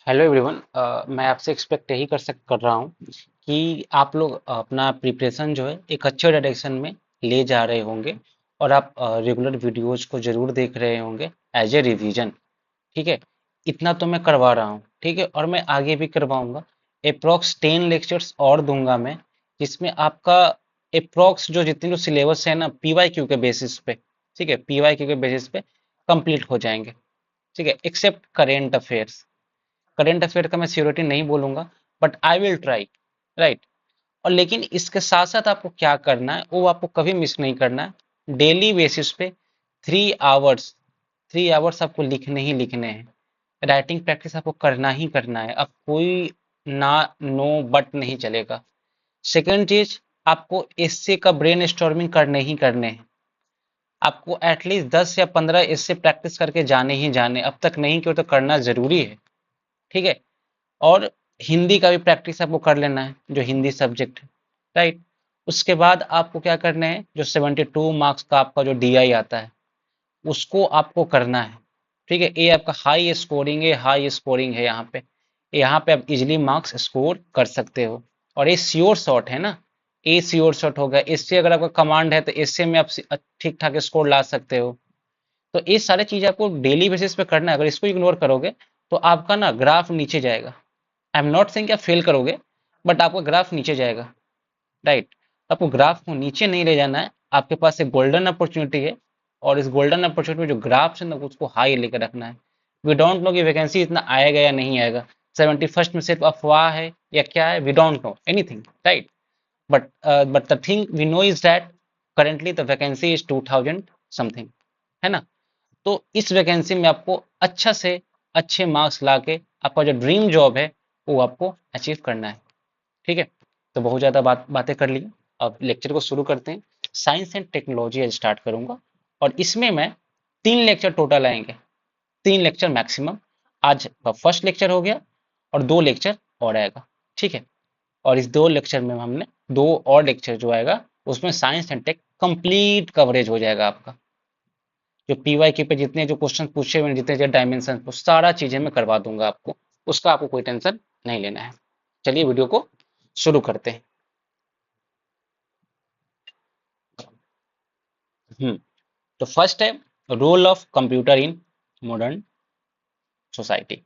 Hello everyone. मैं आपसे expect यही कर रहा हूँ कि आप लोग अपना प्रिपरेशन जो है एक अच्छे डायरेक्शन में ले जा रहे होंगे और आप रेगुलर वीडियोज को जरूर देख रहे होंगे एज ए रिवीजन। ठीक है, इतना तो मैं करवा रहा हूँ, ठीक है, और मैं आगे भी करवाऊंगा। अप्रोक्स 10 लेक्चर्स और दूंगा मैं, जिसमें आपका अप्रोक्स जो जितने जो सिलेबस है ना पीवाईक्यू के बेसिस पे, ठीक है, पीवाईक्यू के बेसिस पे कंप्लीट हो जाएंगे। ठीक है, except current affairs. Current affair का मैं श्योरिटी नहीं बोलूंगा, but I will try, right. और लेकिन इसके साथ साथ आपको क्या करना है वो आपको कभी मिस नहीं करना है। डेली बेसिस पे 3 आवर्स, 3 आवर्स आपको लिखने ही लिखने हैं। राइटिंग प्रैक्टिस आपको करना ही करना है। अब कोई ना नो बट नहीं चलेगा। सेकेंड चीज, आपको एससे का ब्रेन स्टॉर्मिंग करने ही करने हैं। आपको एटलीस्ट 10 या 15 एससे प्रैक्टिस करके जाने ही जाने, अब तक नहीं किया तो करना जरूरी है। ठीक है, और हिंदी का भी प्रैक्टिस आपको कर लेना है, जो हिंदी सब्जेक्ट है, राइट। उसके बाद आपको क्या करना है, जो 72 मार्क्स का आपका जो डीआई आता है उसको आपको करना है। ठीक है, ये आपका हाई स्कोरिंग है, हाई स्कोरिंग है यहाँ पे आप इजीली मार्क्स स्कोर कर सकते हो। और ये श्योर शॉट है ना, ए श्योर शॉट होगा। इससे अगर आपका कमांड है तो इससे में आप ठीक ठाक स्कोर ला सकते हो। तो ये सारी चीज आपको डेली बेसिस पे करना है। अगर इसको इग्नोर करोगे तो आपका ना ग्राफ नीचे जाएगा। आई एम नॉट सेइंग कि आप फेल करोगे, बट आपका ग्राफ नीचे जाएगा, राइट। आपको ग्राफ को नीचे नहीं ले जाना है। आपके पास एक गोल्डन अपॉर्चुनिटी है, और इस गोल्डन अपॉर्चुनिटी में जो ग्राफ है ना उसको हाई लेकर रखना है। वी डोंट नो कि वैकेंसी इतना आएगा या नहीं आएगा। 71st में सिर्फ अफवाह है या क्या है, we don't know anything, right. But the thing we know is that currently the vacancy is 2000 something, है ना। तो इस वैकेंसी में आपको अच्छा से अच्छे मार्क्स लाके आपका जो ड्रीम जॉब है वो आपको अचीव करना है। ठीक है, तो बहुत ज़्यादा बातें कर ली। अब लेक्चर को शुरू करते हैं। साइंस एंड टेक्नोलॉजी आज स्टार्ट करूंगा, और इसमें मैं 3 लेक्चर टोटल आएंगे, 3 लेक्चर मैक्सिमम। आज का फर्स्ट लेक्चर हो गया और 2 लेक्चर और आएगा। ठीक है, और इस 2 लेक्चर में हमने 2 और लेक्चर जो आएगा उसमें science and tech complete coverage हो जाएगा आपका। जो पीवाईक्यू पे जितने जो क्वेश्चन पूछे हुए हैं, जितने जो डायमेंशन, वो सारा चीजें मैं करवा दूंगा आपको। उसका आपको कोई टेंशन नहीं लेना है। चलिए वीडियो को शुरू करते हैं। हम्म तो फर्स्ट है role of computer in modern society.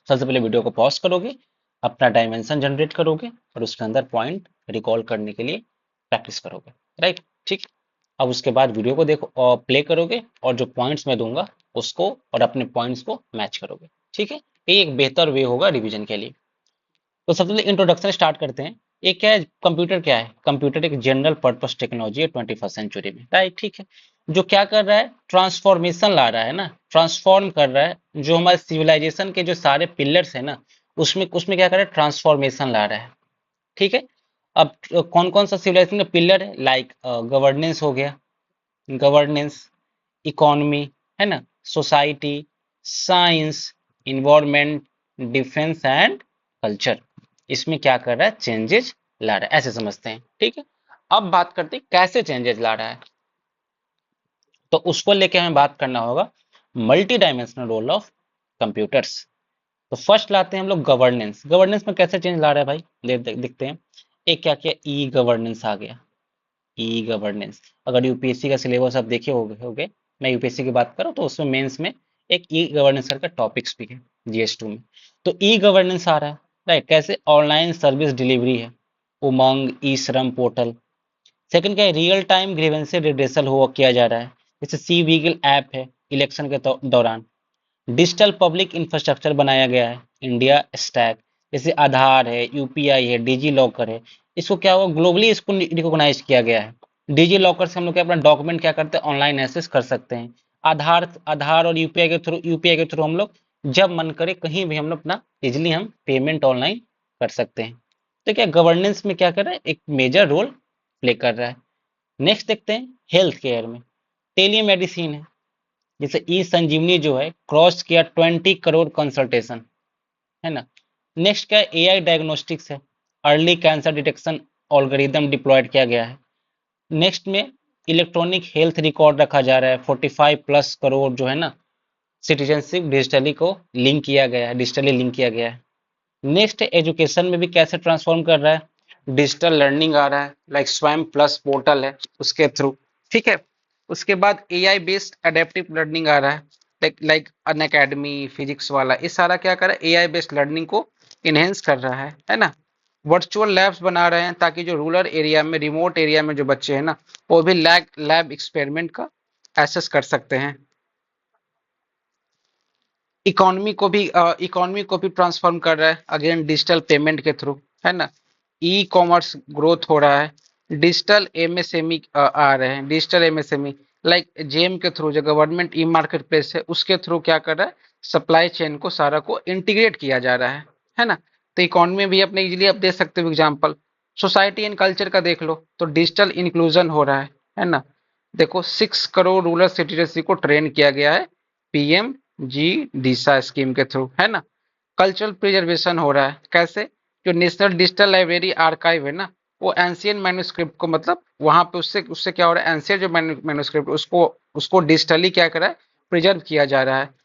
सबसे पहले वीडियो को पॉज करोगे, अपना डायमेंशन जनरेट करोगे और उसके अंदर पॉइंट रिकॉल करने के लिए प्रैक्टिस करोगे, राइट। ठीक, अब उसके बाद वीडियो को देखो और प्ले करोगे, और जो पॉइंट्स मैं दूंगा उसको और अपने पॉइंट्स को मैच करोगे। ठीक है, ये एक बेहतर वे होगा रिवीजन के लिए। तो सबसे पहले इंट्रोडक्शन स्टार्ट करते हैं। ये क्या है, कंप्यूटर क्या है? कंप्यूटर एक जनरल पर्पस टेक्नोलॉजी है 21st सेंचुरी में, राइट। ठीक है, जो क्या कर रहा है, ट्रांसफॉर्मेशन ला रहा है ना, ट्रांसफॉर्म कर रहा है। जो हमारे सिविलाइजेशन के जो सारे पिलर्स है ना, उसमें उसमें क्या कर रहा है, ट्रांसफॉर्मेशन ला रहा है। ठीक है, अब कौन कौन सा सिविलाइजेशन का पिलर है, लाइक गवर्नेंस हो गया, गवर्नेंस, इकोनॉमी, है ना, society, science, environment, defence and culture. इसमें क्या कर रहा है, चेंजेस ला रहा है, ऐसे समझते हैं। ठीक है, अब बात करते हैं कैसे चेंजेस ला रहा है। तो उसको लेके हमें बात करना होगा multi dimensional role of computers. तो फर्स्ट लाते हैं हम लोग गवर्नेंस। गवर्नेंस में कैसे चेंज ला रहा है भाई, दिखते हैं। एक क्या किया, ई गवर्नेंस आ गया। ई गवर्नेंस, अगर यूपीएससी का सिलेबस आप देखे होगे, मैं यूपीएससी की बात करूँ तो उसमें मेंस में एक ई गवर्नेंस का टॉपिक्स भी है जीएस 2 में। तो ई गवर्नेंस आ रहा है, राइट। कैसे, ऑनलाइन सर्विस डिलीवरी है, उमंग, ई श्रम पोर्टल। सेकंड क्या है, रियल टाइम ग्रीवेंसी रिड्रेसल हो किया जा रहा है, जैसे सी वीगल ऐप है इलेक्शन के दौरान। डिजिटल पब्लिक इंफ्रास्ट्रक्चर बनाया गया है, इंडिया स्टैक, जैसे आधार है, यूपीआई है, डिजी लॉकर है। इसको क्या हुआ, ग्लोबली इसको रिकॉग्नाइज किया गया है। डिजी लॉकर से हम लोग क्या अपना डॉक्यूमेंट क्या करते हैं, ऑनलाइन एक्सेस कर सकते हैं। आधार आधार और यूपीआई के थ्रू हम लोग जब मन करे कहीं भी हम लोग अपना इजिली हम पेमेंट ऑनलाइन कर सकते हैं। तो क्या गवर्नेंस में क्या कर रहा है, एक मेजर रोल प्ले कर रहा है। नेक्स्ट देखते हैं हेल्थ केयर में, टेली मेडिसिन है, जैसे ई संजीवनी जो है क्रॉस किया 20 करोड़ कंसल्टेशन, है ना। नेक्स्ट क्या है, एआई डायग्नोस्टिक्स है, early cancer detection algorithm diploid किया गया है। नेक्स्ट में इलेक्ट्रॉनिक हेल्थ रिकॉर्ड रखा जा रहा है, 45+ करोड़ जो है ना सिटीजनशिप डिजिटली को लिंक किया गया है, डिजिटली लिंक किया गया है। नेक्स्ट एजुकेशन में भी कैसे ट्रांसफॉर्म कर रहा है, डिजिटल लर्निंग आ रहा है, लाइक स्वयं प्लस पोर्टल है उसके थ्रू, ठीक है। उसके बाद एआई बेस्ड एडेप्टिव लर्निंग आ रहा है, लाइक अन अकेडमी फिजिक्स वाला, ये सारा क्या कर रहा है, एआई बेस्ड लर्निंग को इनहेंस कर रहा है ना। वर्चुअल लैब्स बना रहे हैं ताकि जो रूरल एरिया में, रिमोट एरिया में जो बच्चे हैं ना, वो भी लैब एक्सपेरिमेंट का एक्सेस कर सकते हैं। इकोनॉमी को भी ट्रांसफॉर्म कर रहा है, अगेन डिजिटल पेमेंट के थ्रू, है ना। ई कॉमर्स ग्रोथ हो रहा है, डिजिटल एमएसएमई आ रहे हैं, डिजिटल एमएसएमई लाइक जेम के थ्रू, जो गवर्नमेंट ई मार्केट प्लेस है उसके थ्रू क्या कर रहा है, सप्लाई चेन को सारा को इंटीग्रेट किया जा रहा है ना। तो इकोनॉमी भी अपने इजिली आप दे सकते हो एग्जाम्पल। सोसाइटी एंड कल्चर का देख लो तो डिजिटल इंक्लूजन हो रहा है ना। देखो 6 करोड़ रूरल सिटीजन को ट्रेन किया गया है पीएम जी डीसा स्कीम के थ्रू, है ना। कल्चरल प्रिजर्वेशन हो रहा है, कैसे, जो नेशनल डिजिटल लाइब्रेरी आर्काइव है ना, वो एंशियंट मैन्युस्क्रिप्ट को, मतलब वहां पे उससे उससे क्या हो रहा है, एंशियंट जो मैन्युस्क्रिप्ट उसको उसको डिजिटली क्या करा है, प्रिजर्व किया जा रहा है।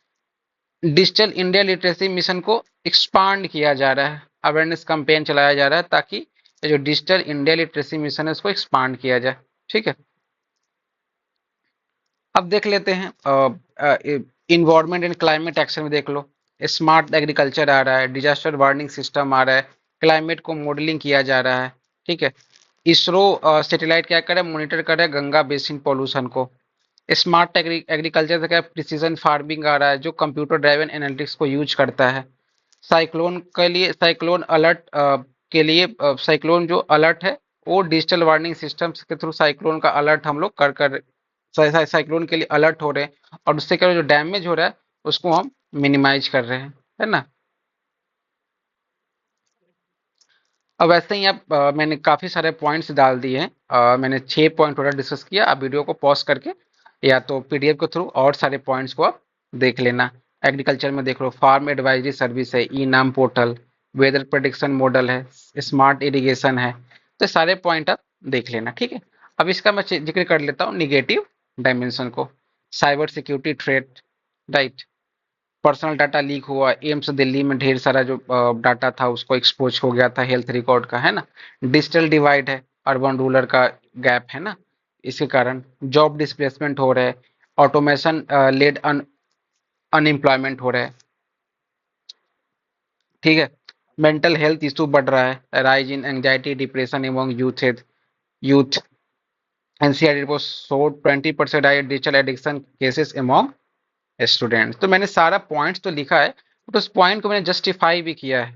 डिजिटल इंडिया लिटरेसी मिशन को एक्सपांड किया जा रहा है, अवेयरनेस कैंपेन चलाया जा रहा है ताकि जो डिजिटल इंडिया लिटरेसी मिशन है उसको एक्सपांड किया जाए, ठीक है। अब देख लेते हैं इन्वायरमेंट एंड क्लाइमेट एक्शन में, देख लो स्मार्ट एग्रीकल्चर आ रहा है, डिजास्टर वार्निंग सिस्टम आ रहा है, क्लाइमेट को मॉडलिंग किया जा रहा है, ठीक है। इसरो सैटेलाइट क्या कर रहा है, मॉनिटर कर रहा है गंगा बेसिन पॉल्यूशन को। स्मार्ट एग्रीकल्चर से क्या, प्रिसीजन फार्मिंग आ रहा है जो कंप्यूटर ड्राइवन एनालिटिक्स को यूज करता है। साइक्लोन के लिए, साइक्लोन अलर्ट के लिए, साइक्लोन जो अलर्ट है वो डिजिटल वार्निंग सिस्टम के थ्रू साइक्लोन का अलर्ट हम लोग कर साइक्लोन के लिए अलर्ट हो रहे हैं, और उससे क्या जो डैमेज हो रहा है उसको हम मिनिमाइज कर रहे हैं, है ना। अब वैसे ही आप मैंने काफी सारे पॉइंट्स डाल दिए हैं, मैंने 6 पॉइंट टोटल डिस्कस किया। आप वीडियो को पॉज करके या तो पीडीएफ के थ्रू और सारे पॉइंट्स को आप देख लेना। एग्रीकल्चर में देख लो, फार्म एडवाइजरी सर्विस है, ई नाम पोर्टल, वेदर प्रेडिक्शन मॉडल है, स्मार्ट इरिगेशन है, तो सारे पॉइंट आप देख लेना, ठीक है। अब इसका मैं जिक्र कर लेता हूँ निगेटिव डायमेंशन को, cyber security threat, right. Personal data leak हुआ, एम्स दिल्ली में ढेर सारा जो डाटा था उसको एक्सपोज हो गया था हेल्थ रिकॉर्ड का, है ना। डिजिटल डिवाइड है, अर्बन रूरल का गैप है ना, इसके कारण जॉब डिस्प्लेसमेंट हो रहा है, ऑटोमेशन लेड अनएम्प्लॉयमेंट हो रहा है, ठीक है। मेंटल हेल्थ इशू बढ़ रहा है, rise in anxiety depression among youth NCR report showed 20% high digital addiction cases among student. तो मैंने सारा पॉइंट्स तो लिखा है, तो उस पॉइंट को मैंने जस्टिफाई भी किया है,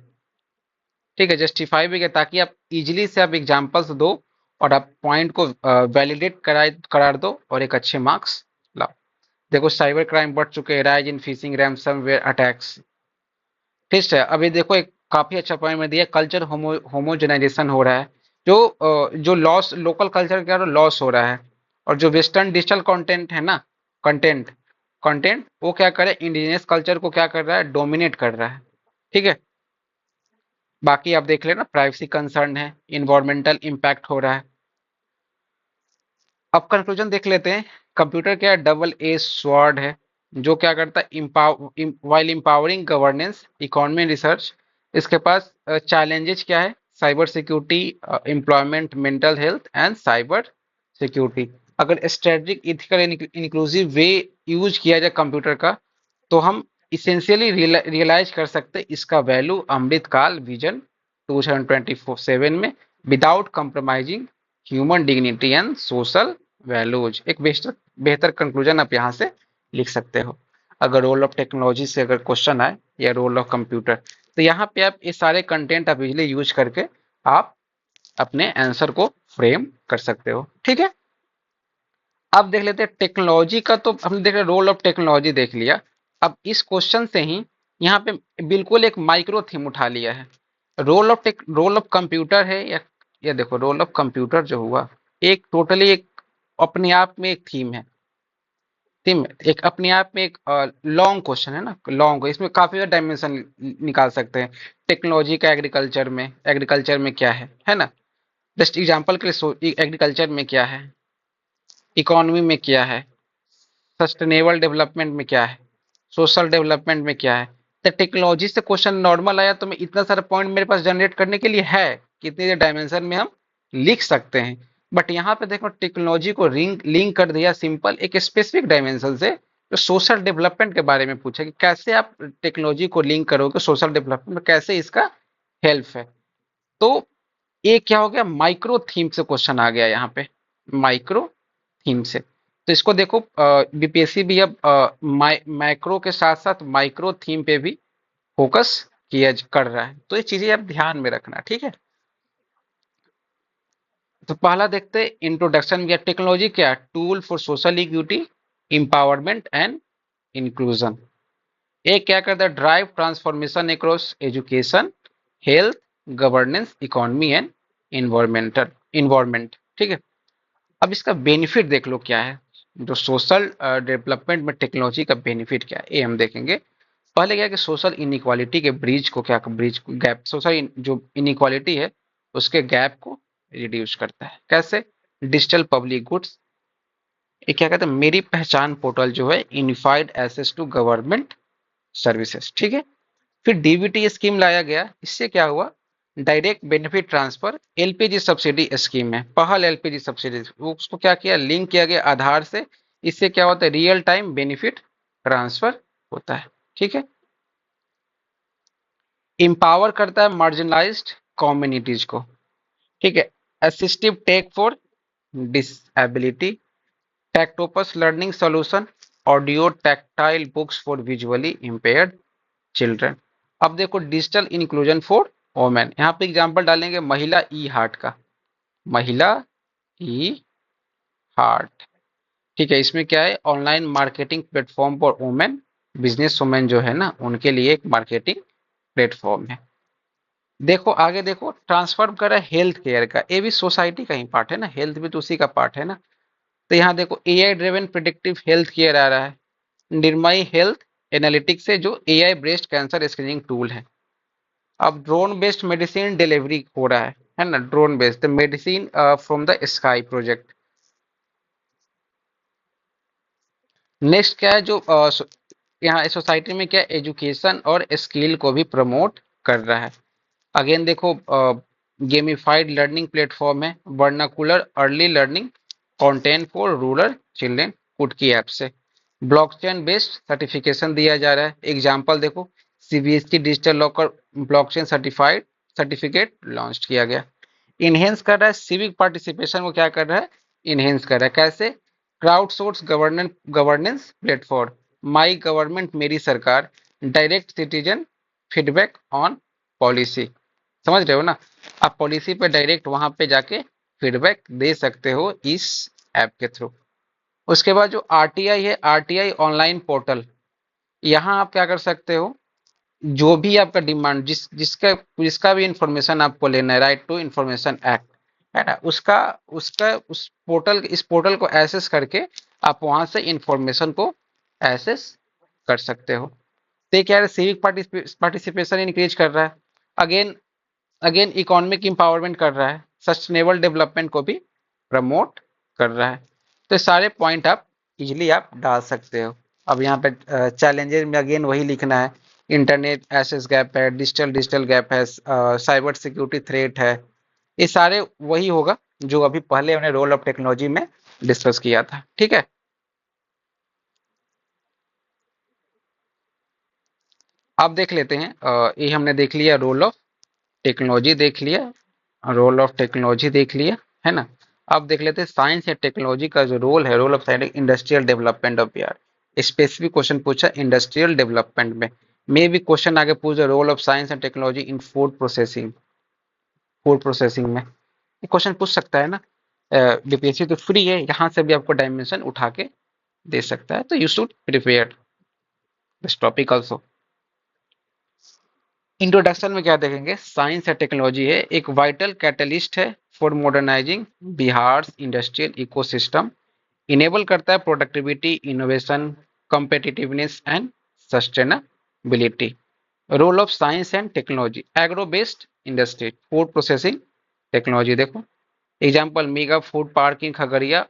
ठीक है, जस्टिफाई भी किया ताकि आप इजीली से आप एग्जांपल्स दो और आप पॉइंट को वैलिडेट करार दो और एक अच्छे मार्क्स लाओ। देखो साइबर क्राइम बढ़ चुके हैं, rise in fishing ransomware attacks, ठीक है। अभी देखो एक काफी अच्छा पॉइंट में दिया, कल्चर होमोजेनाइजेशन हो रहा है, जो लॉस लोकल कल्चर क्या लॉस हो रहा है, और जो वेस्टर्न डिजिटल कंटेंट है ना, कंटेंट कंटेंट वो क्या करे, इंडिजिनियस कल्चर को क्या कर रहा है, डोमिनेट कर रहा है, ठीक है। बाकी आप देख लेना, प्राइवेसी कंसर्न है, इन्वायरमेंटल इम्पैक्ट हो रहा है। अब कंक्लूजन देख लेते हैं। कंप्यूटर क्या है, डबल ए स्वॉर्ड है, जो क्या करता है, while empowering governance economy research, इसके पास चैलेंजेस क्या है, cyber security, employment, mental health and cyber security. अगर स्ट्रेटेजिक इथिकल इंक्लूसिव वे यूज किया जाए कंप्यूटर का, तो हम इसेंशियली रियलाइज कर सकते हैं इसका वैल्यू अमृत काल विजन 2027 में, without compromising human dignity and social values. एक बेहतर बेहतर कंक्लूजन आप यहाँ से लिख सकते हो। अगर रोल ऑफ टेक्नोलॉजी से अगर क्वेश्चन आए या रोल ऑफ कंप्यूटर, तो यहाँ पे आप ये सारे कंटेंट आप इजिली यूज करके आप अपने आंसर को फ्रेम कर सकते हो, ठीक है। अब देख लेते हैं टेक्नोलॉजी का, तो हमने देख लिया रोल ऑफ टेक्नोलॉजी देख लिया। अब इस क्वेश्चन से ही यहाँ पे बिल्कुल एक माइक्रो थीम उठा लिया है, रोल ऑफ कंप्यूटर है, या देखो रोल ऑफ कंप्यूटर जो हुआ एक टोटली एक अपने आप में एक थीम एक अपने आप में एक लॉन्ग क्वेश्चन है ना, लॉन्ग, इसमें काफी ज्यादा डायमेंशन निकाल सकते हैं। टेक्नोलॉजी का एग्रीकल्चर में क्या है ना। जस्ट एग्जांपल के लिए एग्रीकल्चर में क्या है, इकोनॉमी में क्या है, सस्टेनेबल डेवलपमेंट में क्या है, सोशल डेवलपमेंट में क्या है। तो टेक्नोलॉजी से क्वेश्चन नॉर्मल आया तो मैं इतना सारा पॉइंट मेरे पास जनरेट करने के लिए है, कितने डायमेंशन में हम लिख सकते हैं। बट यहाँ पे देखो टेक्नोलॉजी को लिंक कर दिया सिंपल एक स्पेसिफिक डायमेंशन से। तो सोशल डेवलपमेंट के बारे में पूछा कि कैसे आप टेक्नोलॉजी को लिंक करोगे सोशल डेवलपमेंट में, कैसे इसका हेल्प है। तो ये क्या हो गया, माइक्रो थीम से क्वेश्चन आ गया यहाँ पे, माइक्रो थीम से। तो इसको देखो बीपीएससी भी अब मैक्रो के साथ साथ माइक्रो थीम पे भी फोकस किया कर रहा है, तो ये चीजें आप ध्यान में रखना, ठीक है। तो पहला देखते हैं इंट्रोडक्शन, या टेक्नोलॉजी क्या है, tool for social equity, empowerment and inclusion. ये क्या करता है, drive transformation across education, health, governance, economy and environmental environment, ठीक है। अब इसका बेनिफिट देख लो क्या है, जो सोशल डेवलपमेंट में टेक्नोलॉजी का बेनिफिट क्या है ये हम देखेंगे। पहले क्या है कि सोशल इनइक्वालिटी के ब्रिज को, क्या ब्रिज गैप, सोशल जो इनइक्वालिटी है उसके गैप को रिड्यूस करता है। कैसे, डिजिटल पब्लिक गुड्स, ये क्या कहते हैं, मेरी पहचान पोर्टल जो है, unified access to government services, ठीक है। फिर डीबीटी स्कीम लाया गया, इससे क्या हुआ, direct benefit transfer, LPG subsidy scheme है, पहल एलपीजी सब्सिडी, उसको क्या किया, लिंक किया गया आधार से। इससे क्या होता है, रियल टाइम बेनिफिट ट्रांसफर होता है, ठीक है। इंपावर करता है मार्जिनलाइज्ड कम्युनिटीज को, ठीक है। Assistive tech for disability, Tactopus learning solution, audio tactile books for visually impaired children. अब देखो डिजिटल इंक्लूजन फॉर वोमेन, यहाँ पे एग्जांपल डालेंगे महिला ई हार्ट का, महिला ई हार्ट, ठीक है। इसमें क्या है, online marketing platform for women, business women जो है ना उनके लिए एक मार्केटिंग प्लेटफॉर्म है। देखो आगे देखो, ट्रांसफॉर्म कर रहा है हेल्थ केयर का, ये भी सोसाइटी का ही पार्ट है ना, हेल्थ भी तो उसी का पार्ट है ना। तो यहाँ देखो AI driven predictive health care आ रहा है, निर्मय हेल्थ एनालिटिक्स से, जो AI breast cancer screening tool है। अब ड्रोन बेस्ड मेडिसिन डिलीवरी हो रहा है ना, drone based medicine from the sky project. Next क्या है, जो यहाँ सोसाइटी में क्या एजुकेशन और स्किल को भी प्रमोट कर रहा है। अगेन देखो गेमिफाइड लर्निंग प्लेटफॉर्म है, vernacular early learning content for rural children, could की ऐप से। ब्लॉकचेन बेस्ड सर्टिफिकेशन दिया जा रहा है, एग्जांपल देखो CBSE digital locker blockchain certified certificate launch किया गया। इनहेंस कर रहा है सिविक पार्टिसिपेशन को, क्या कर रहा है, इनहेंस कर रहा है। कैसे, crowd source governance platform, my government मेरी सरकार, direct citizen feedback on policy, समझ रहे हो ना, आप पॉलिसी पे डायरेक्ट वहां पे जाके फीडबैक दे सकते हो इस ऐप के थ्रू। उसके बाद जो आरटीआई है, आरटीआई ऑनलाइन पोर्टल, यहाँ आप क्या कर सकते हो, जो भी आपका डिमांड, जिसका जिसका भी इंफॉर्मेशन आपको लेना है, राइट टू इंफॉर्मेशन एक्ट है ना, उसका उसका उस पोर्टल इस पोर्टल को एक्सेस करके आप वहां से इंफॉर्मेशन को एक्सेस कर सकते हो। तो क्या है, सिविक पार्टिसिपेशन इंक्रीज कर रहा है। अगेन अगेन इकोनॉमिक इंपावरमेंट कर रहा है, सस्टेनेबल डेवलपमेंट को भी प्रमोट कर रहा है। तो सारे पॉइंट आप इजिली आप डाल सकते हो। अब यहाँ पे चैलेंजेस में अगेन वही लिखना है, इंटरनेट एक्सेस गैप है, डिजिटल गैप है, साइबर सिक्योरिटी थ्रेट है, ये सारे वही होगा जो अभी पहले हमने रोल ऑफ टेक्नोलॉजी में डिस्कस किया था, ठीक है। अब देख लेते हैं, ये हमने देख लिया रोल ऑफ टेक्नोलॉजी, देख लिया रोल ऑफ टेक्नोलॉजी, देख लिया है ना। अब देख लेते हैं साइंस या टेक्नोलॉजी का जो रोल है, role of science industrial development of यार, स्पेसिफिक क्वेश्चन पूछा इंडस्ट्रियल डेवलपमेंट में भी क्वेश्चन आगे पूछ role of science and technology in food processing में, ये क्वेश्चन पूछ सकता है ना। बीपीएससी तो फ्री है, यहाँ से भी आपको डायमेंशन उठा के दे सकता है, तो you should prepare this topic also. Introduction में क्या देखेंगे, साइंस या टेक्नोलॉजी है एक वाइटल कैटलिस्ट है for modernising Bihar industrial ecosystem, enable करता है productivity, innovation, competitiveness and sustainability. Role of science and technology, agro based industry, food processing technology देखो, example mega food park in Khagaria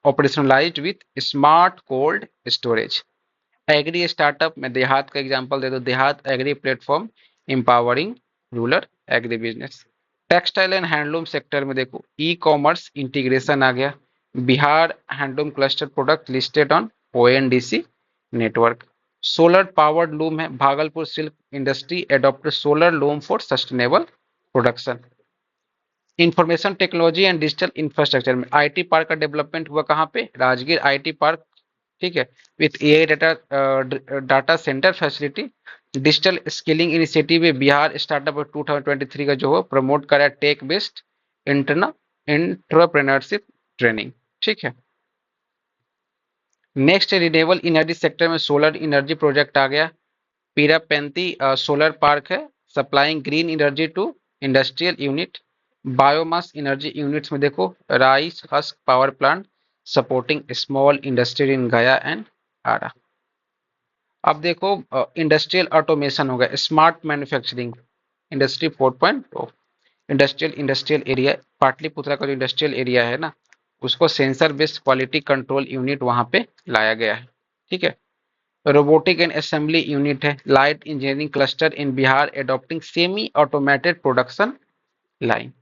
operationalised with smart cold storage. Agri startup में देहात का example दे दो, Dehaat agri platform empowering rural agri business. Textile and handloom sector में देखो e commerce integration आ गया, Bihar handloom cluster product listed on ONDC network. Solar powered loom है, Bhagalpur silk industry adopted solar loom for sustainable production. Information technology and digital infrastructure में IT park का development हुआ कहाँ पे, राजगीर आईटी पार्क, ठीक है, with AI data centre facility. Digital skilling initiative में Bihar startup 2023 का जो हो प्रमोट करा टेक बेस्ड इंटरना एंटरप्रेन्योरशिप ट्रेनिंग, ठीक है। नेक्स्ट रिन्यूएबल एनर्जी सेक्टर में सोलर एनर्जी प्रोजेक्ट आ गया, पीरापेंती सोलर पार्क है, supplying green energy to industrial unit. Biomass energy units में देखो rice husk power plant supporting small industry in Gaya and Arrah. अब देखो इंडस्ट्रियल ऑटोमेशन हो गया, smart manufacturing industry 4.0। Industrial area Pataliputra का जो इंडस्ट्रियल एरिया है ना, उसको sensor based quality control unit वहां पे लाया गया है, ठीक है। रोबोटिक एंड असेंबली यूनिट है, light engineering cluster in Bihar adopting semi automated production line.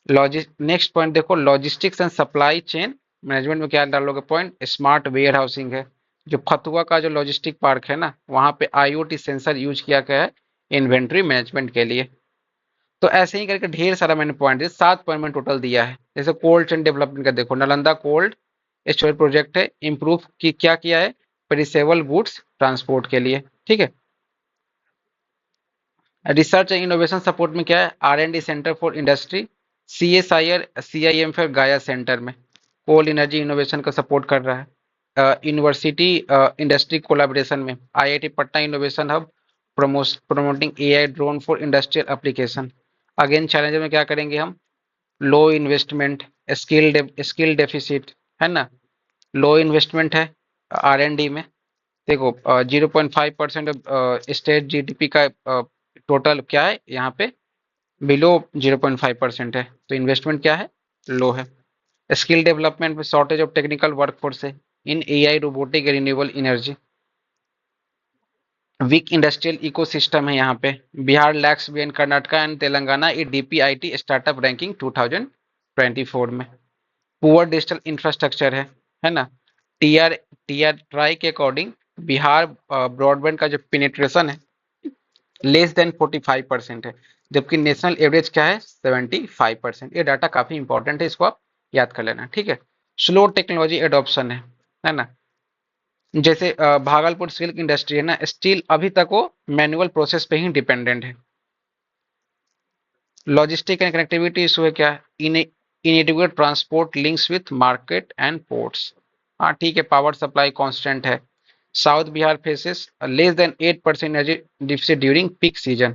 Next point देखो logistics and supply chain management में क्या डालोगे पॉइंट, स्मार्ट वेयर हाउसिंग है, जो फतुआ का जो लॉजिस्टिक पार्क है ना, वहां पे आईओटी सेंसर यूज किया गया है इन्वेंट्री मैनेजमेंट के लिए। तो ऐसे ही करके ढेर सारा मैंने पॉइंट दिया, 7 पॉइंट मैंने टोटल दिया है। जैसे कोल्ड चेन डेवलपमेंट का देखो नालंदा कोल्ड स्टोरेज प्रोजेक्ट है, इंप्रूव की क्या किया है पेरिसेबल गुड्स ट्रांसपोर्ट के लिए, ठीक है। रिसर्च एंड इनोवेशन सपोर्ट में क्या है R and D centre for industry, CSIR CIM फिर गाया सेंटर में कोल एनर्जी इनोवेशन का सपोर्ट कर रहा है। यूनिवर्सिटी इंडस्ट्री कोलैबोरेशन में IIT Patna innovation hub promoting AI drone for industrial application. Again challenger में क्या करेंगे हम, लो इन्वेस्टमेंट, स्किल डेफिसिट है ना, लो इन्वेस्टमेंट है आर&डी में। देखो 0.5% स्टेट जीडीपी का टोटल क्या है यहाँ पे बिलो 0.5% है, तो इन्वेस्टमेंट क्या है लो है। स्किल डेवलपमेंट में शॉर्टेज ऑफ टेक्निकल वर्कफोर्स है in AI robotic renewable energy. Weak industrial ecosystem है यहाँ पे, Bihar lags behind Karnataka and Telangana ई डीपीआईटी स्टार्टअप रैंकिंग 2024 में। पुअर डिजिटल इंफ्रास्ट्रक्चर है ना, टीआर ट्राई के अकॉर्डिंग बिहार ब्रॉडबैंड का जो पेनिट्रेशन है लेस देन 45% है, जबकि नेशनल एवरेज क्या है 75%। ये डाटा काफी इंपॉर्टेंट है, इसको आप याद कर लेना, ठीक है। स्लो टेक्नोलॉजी एडॉप्शन है ना, जैसे भागलपुर सिल्क इंडस्ट्री है ना, स्टील अभी तक वो मैनुअल प्रोसेस पे ही डिपेंडेंट है। लॉजिस्टिक एंड कनेक्टिविटी इशू है क्या, इनएडिक्वेट transport links with market and ports, हाँ ठीक है, पावर सप्लाई कांस्टेंट है। South Bihar faces less than 8% energy deficit during peak season.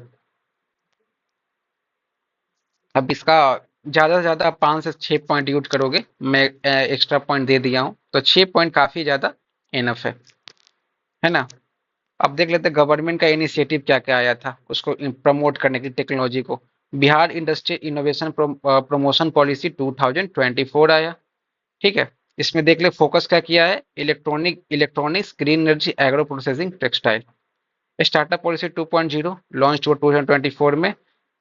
अब इसका ज्यादा से ज्यादा 5 से 6 पॉइंट यूज करोगे, मैं एक्स्ट्रा पॉइंट दे दिया हूं, तो 6 पॉइंट काफी ज्यादा इनफ है ना। अब देख लेते गवर्नमेंट का इनिशिएटिव क्या क्या आया था उसको प्रमोट करने की टेक्नोलॉजी को। Bihar industry innovation promotion policy 2024 आया, ठीक है। इसमें देख ले फोकस क्या किया है, electronics green energy agro processing textile. Startup policy 2.0 launch हुआ 2024 में,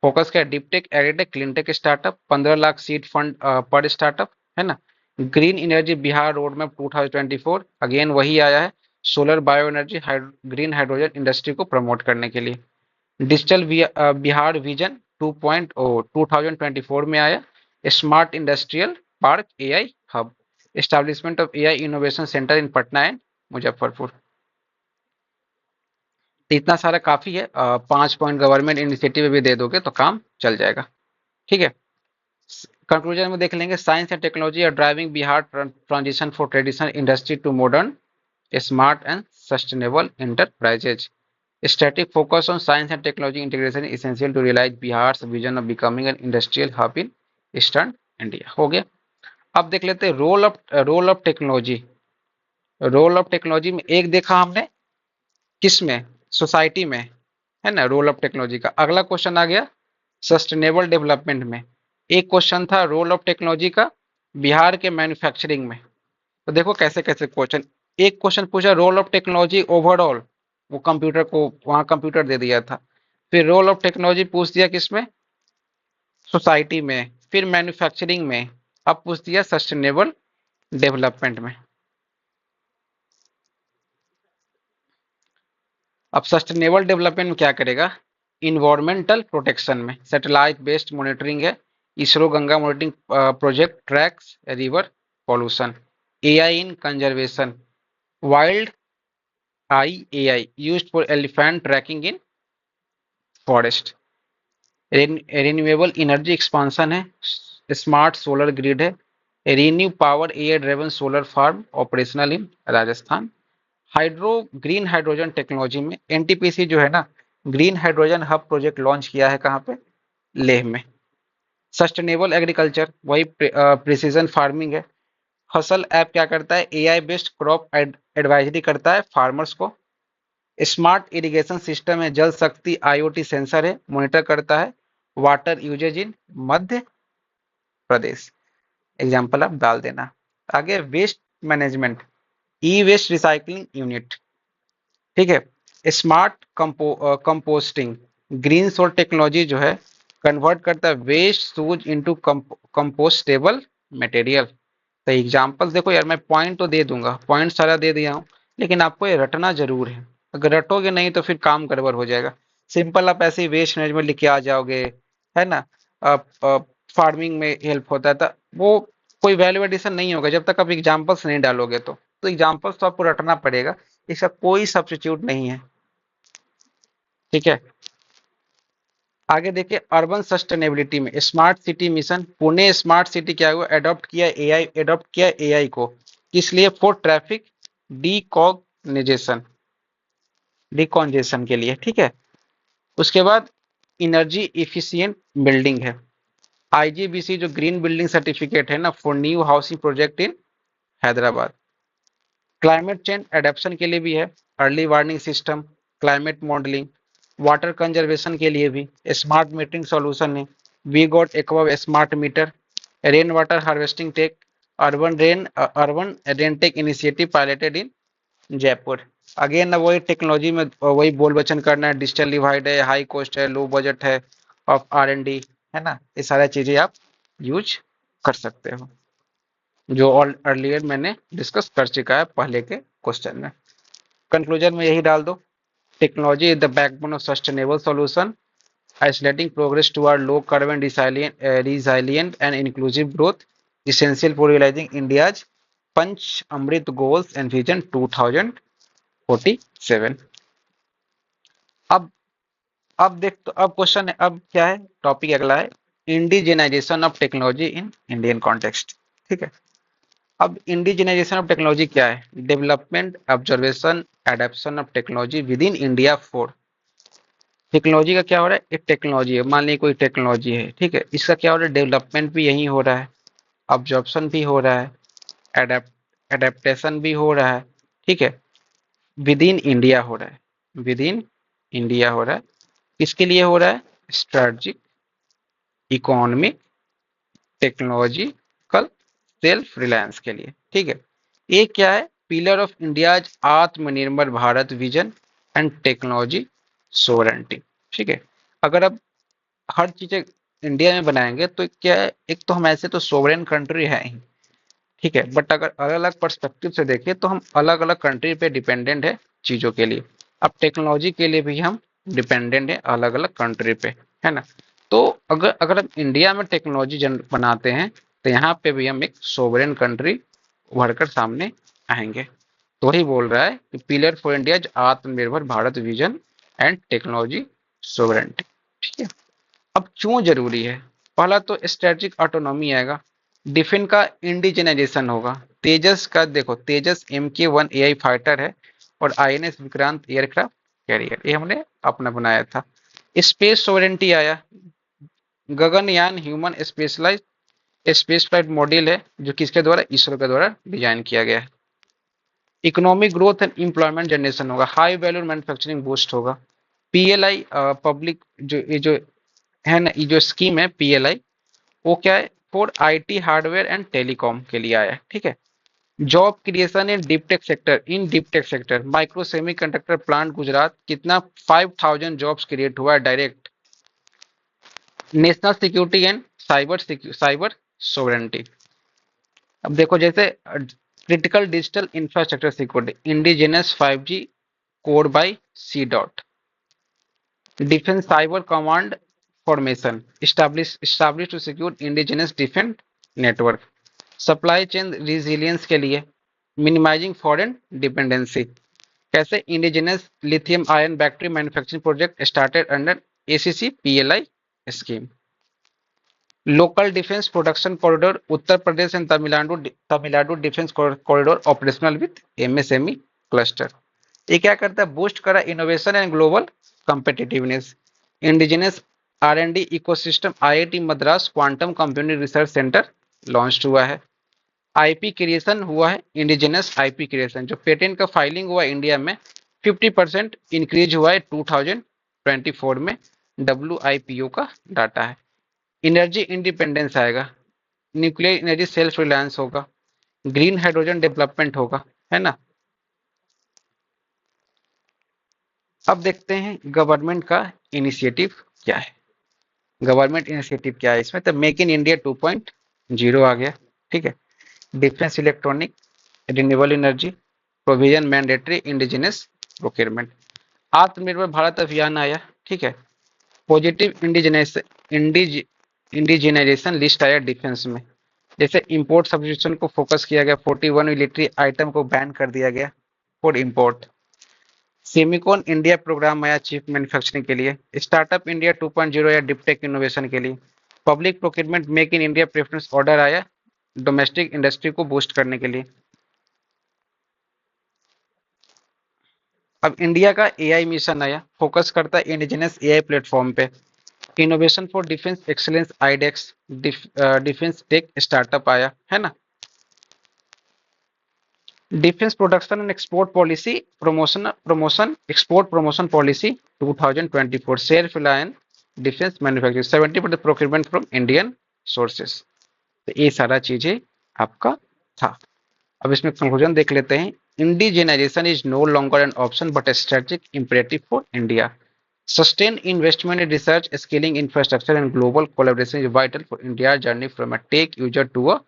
फोकस किया deeptech agritech cleantech startup, 15 lakh seed fund पर स्टार्टअप है ना। Green energy Bihar road map 2024 again वही आया है, solar bio energy green hydrogen industry को प्रमोट करने के लिए। डिजिटल बिहार विजन 2.0 2024 में आया, smart industrial park AI hub, establishment of AI innovation centre in Patna and Muzaffarpur. इतना सारा काफी है, 5 पॉइंट गवर्नमेंट इनिशिएटिव भी दे दोगे तो काम चल जाएगा, ठीक है। कंक्लूजन में देख लेंगे, science and technology are driving Bihar transition for traditional industry to modern smart and sustainable enterprises. Static focus on science and technology integration is essential to realize Bihar's vision of becoming an industrial hub in eastern India. हो गया। अब देख लेते हैं role of technology. Role of technology में एक देखा हमने किस में, सोसाइटी में है ना, रोल ऑफ टेक्नोलॉजी का। अगला क्वेश्चन आ गया सस्टेनेबल डेवलपमेंट में, एक क्वेश्चन था रोल ऑफ टेक्नोलॉजी का बिहार के मैन्युफैक्चरिंग में। तो देखो कैसे कैसे क्वेश्चन एक क्वेश्चन पूछा रोल ऑफ टेक्नोलॉजी ओवरऑल, वो कंप्यूटर को वहां कंप्यूटर दे दिया था। फिर रोल ऑफ टेक्नोलॉजी पूछ दिया किसमें, सोसाइटी में, फिर मैन्युफैक्चरिंग में, अब पूछ दिया सस्टेनेबल डेवलपमेंट में। अब सस्टेनेबल डेवलपमेंट में क्या करेगा, इन्वायरमेंटल प्रोटेक्शन में सैटेलाइट बेस्ड मॉनिटरिंग है, ISRO Ganga monitoring project tracks river pollution, AI in conservation, wild eye AI used for elephant tracking in forest, renewable energy expansion है, स्मार्ट सोलर ग्रिड है, ReNew Power air driven solar farm operational in Rajasthan, hydro green hydrogen technology में एनटीपीसी जो है ना, green hydrogen hub project launch किया है कहाँ पे, लेह में। सस्टेनेबल एग्रीकल्चर वही प्रिसीजन फार्मिंग है। फसल ऐप क्या करता है, एआई बेस्ड क्रॉप एडवाइजरी करता है फार्मर्स को। स्मार्ट इरिगेशन सिस्टम है, जल शक्ति आईओटी सेंसर है, मॉनिटर करता है water usages in Madhya Pradesh. Example आप डाल देना। आगे waste management, e waste recycling unit, ठीक है। Smart composting, green sole technology जो है कन्वर्ट करता है waste shoes into compostable material. तो एग्जांपल्स देखो यार, मैं पॉइंट तो दे दूंगा, पॉइंट सारा दे दिया हूँ, लेकिन आपको ये रटना जरूर है। अगर रटोगे नहीं तो फिर काम गड़बड़ हो जाएगा। सिंपल आप ऐसे ही वेस्ट मैनेजमेंट लिख के आ जाओगे, है ना। फार्मिंग में हेल्प होता है तो वो कोई वैल्यू एडिशन नहीं होगा जब तक आप एग्जांपल्स नहीं डालोगे। तो एग्जांपल्स तो आपको रटना पड़ेगा, इसका कोई सब्स्टिट्यूट नहीं है, ठीक है। आगे देखिए अर्बन सस्टेनेबिलिटी में smart city mission, Pune smart city क्या हुआ, एडॉप्ट किया एआई को, किस लिए, फॉर ट्रैफिक डीकॉग्निजेशन, डिकॉन्जेशन के लिए, ठीक है। उसके बाद एनर्जी इफिशिएंट बिल्डिंग है, आईजीबीसी जो ग्रीन बिल्डिंग सर्टिफिकेट है ना for new housing project in Hyderabad. Climate change adaptation के लिए भी है, early warning system, climate modelling, water conservation के लिए भी स्मार्ट मीटरिंग सॉल्यूशन है, we got aqua smart meter, rain water harvesting tech, urban rain tech initiative piloted in Jaipur. Again वही technology में वही बोल बचन करना है, डिजिटल डिवाइड है, हाई कॉस्ट है, लो बजट है, ऑफ आर एंड डी, है ना। ये सारी चीजें आप यूज कर सकते हो, जो अर्लियर मैंने डिस्कस कर चुका है पहले के क्वेश्चन में। कंक्लूजन में यही डाल दो, technology is the backbone of sustainable solution, isolating progress toward low carbon resilient and inclusive growth, essential for realizing India's Panch Amrit goals and vision 2047। अब अब देख, तो अब क्वेश्चन है, अब क्या है टॉपिक अगला है, indigenisation of technology in Indian context, ठीक है। अब इंडिजिनाइजेशन ऑफ टेक्नोलॉजी क्या है, development observation adaptation of technology with in India for, technology का क्या हो रहा है, एक टेक्नोलॉजी है, मान लीजिए कोई टेक्नोलॉजी है, ठीक है, इसका क्या हो रहा है, डेवलपमेंट भी यही हो रहा है, ऑब्जॉर्प्शन भी हो रहा है, एडेप्टेशन भी हो रहा है, ठीक है, विद इन इंडिया हो रहा है, विद इन इंडिया हो रहा है। किसके लिए हो रहा है, strategic economic technological self reliance के लिए, ठीक है। ये क्या है, पिलर ऑफ इंडियाज आत्मनिर्भर Bharat vision and technology sovereignty, ठीक है। अगर अब हर चीजें इंडिया में बनाएंगे तो क्या है, एक तो हम ऐसे तो सोवरेन कंट्री है ही, ठीक है, बट अगर अलग अलग पर्सपेक्टिव से देखें तो हम अलग अलग कंट्री पे डिपेंडेंट है चीजों के लिए। अब टेक्नोलॉजी के लिए भी हम डिपेंडेंट है अलग अलग कंट्री पे, है ना। तो अगर अगर हम इंडिया में टेक्नोलॉजी बनाते हैं तो यहाँ पे भी हम एक सोवरेन कंट्री उभर कर सामने आएंगे। तो वही बोल रहा है कि पिलर फॉर इंडिया आत्मनिर्भर Bharat vision and technology sovereignty, ठीक है। अब क्यों जरूरी है, पहला तो स्ट्रेटेजिक ऑटोनॉमी आएगा, डिफेंस का इंडिजिनाइजेशन होगा, तेजस का देखो, तेजस MK1 एआई फाइटर है और INS विक्रांत एयरक्राफ्ट कैरियर, ये हमने अपना बनाया था। स्पेस सोवरेंटी आया, Gaganyaan human specialise space flight module है जो किसके द्वारा, इसरो के द्वारा डिजाइन किया गया है। Economic growth and employment generation होगा, हाई वैल्यू मैन्युफैक्चरिंग बूस्ट होगा। PLI पब्लिक जो है ना, ये जो स्कीम है PLI, वो क्या है, for IT hardware and telecom के लिए आया है, ठीक है। Job creation in deep tech sector micro semiconductor plant Gujarat कितना 5000 जॉब्स क्रिएट हुआ है direct. National security and cyber sovereignty. अब देखो जैसे critical digital infrastructure security indigenous 5G code by C dot. Defence cyber command formation established to secure indigenous defence network. Supply chain resilience के लिए minimising foreign dependency. कैसे indigenous lithium ion battery manufacturing project started under ACC PLI scheme. Local defence production corridor Uttar Pradesh and Tamil Nadu defence corridor operational with MSME cluster. ये क्या करता है, boost करा innovation and global competitiveness. Indigenous R and D ecosystem IIT Madras quantum computing research centre launch हुआ है। IP creation हुआ है, indigenous IP creation जो पेटेंट का फाइलिंग हुआ इंडिया में 50% इंक्रीज हुआ है 2024 में। डब्ल्यूआईपीओ का डाटा है। एनर्जी इंडिपेंडेंस आएगा, न्यूक्लियर एनर्जी सेल्फ रिलायंस होगा, ग्रीन हाइड्रोजन डेवलपमेंट होगा, है ना। अब देखते हैं गवर्नमेंट का इनिशिएटिव क्या है। गवर्नमेंट इनिशिएटिव क्या है इसमें, तो मेक इन इंडिया 2.0 आ गया, ठीक है। Defence electronic renewable energy provision mandatory indigenous procurement. आत्मनिर्भर भारत अभियान आया, ठीक है। पॉजिटिव इंडिजिनाइजेशन लिस्ट आया डिफेंस में। जैसे इंपोर्ट सब्सिट्यूशन को फोकस किया गया, 41 मिलिट्री आइटम को बैन कर दिया गया for import. Semicon India programme आया चिप मैन्युफैक्चरिंग के लिए। स्टार्टअप इंडिया 2.0 या डिपटेक इनोवेशन के लिए। Public procurement make in India preference order आया डोमेस्टिक इंडस्ट्री को बूस्ट करने के लिए। अब इंडिया का एआई मिशन आया, फोकस करता है इंडिजिनस एआई प्लेटफॉर्म पे। Innovation for defence excellence iDEX defence tech startup आया, है ना। Defence production and export policy promotion export promotion policy 2024 self reliance defence manufacturing 70% procurement from Indian sources. तो ये सारा चीजें आपका था। अब इसमें कंक्लूजन देख लेते हैं। Indigenisation is no longer an option but a strategic imperative for India. Sustained investment in research, scaling infrastructure, and global collaboration is vital for India's journey from a tech user to a